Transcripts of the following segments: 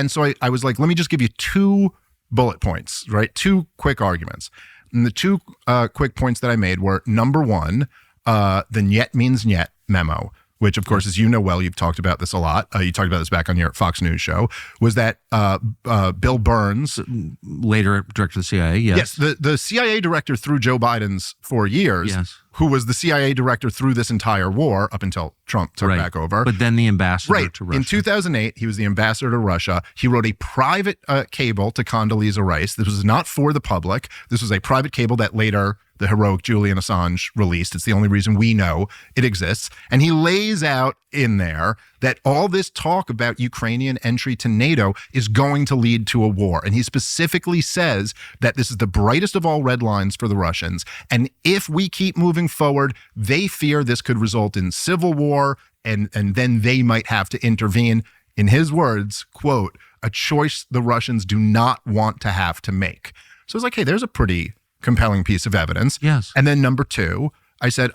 And so I was like, let me just give you 2 bullet points, right? 2 quick arguments. And the 2 quick points that I made were, number 1, the "Nyet means Nyet" memo, which, of course, as you know well, you've talked about this a lot. You talked about this back on your Fox News show, was that Bill Burns, later director of the CIA, yes. Yes, the CIA director through Joe Biden's 4 years, yes. who was the CIA director through this entire war up until Trump took back over. But then the ambassador to Russia. In 2008, he was the ambassador to Russia. He wrote a private cable to Condoleezza Rice. This was not for the public. This was a private cable that later the heroic Julian Assange released. It's the only reason we know it exists. And he lays out in there that all this talk about Ukrainian entry to NATO is going to lead to a war. And he specifically says that this is the brightest of all red lines for the Russians. And if we keep moving forward, they fear this could result in civil war, and then they might have to intervene. In his words, quote, "a choice the Russians do not want to have to make." So it's like, hey, there's a pretty compelling piece of evidence. Yes. And then number 2, I said,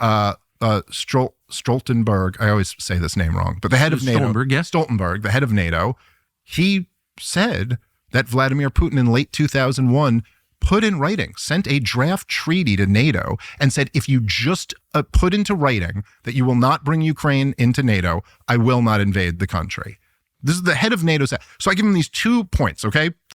Stoltenberg, I always say this name wrong, but the head of NATO, Stoltenberg, the head of NATO, he said that Vladimir Putin in late 2001 put in writing, sent a draft treaty to NATO and said, if you just put into writing that you will not bring Ukraine into NATO, I will not invade the country. This is the head of NATO. So I give him these 2 points, okay?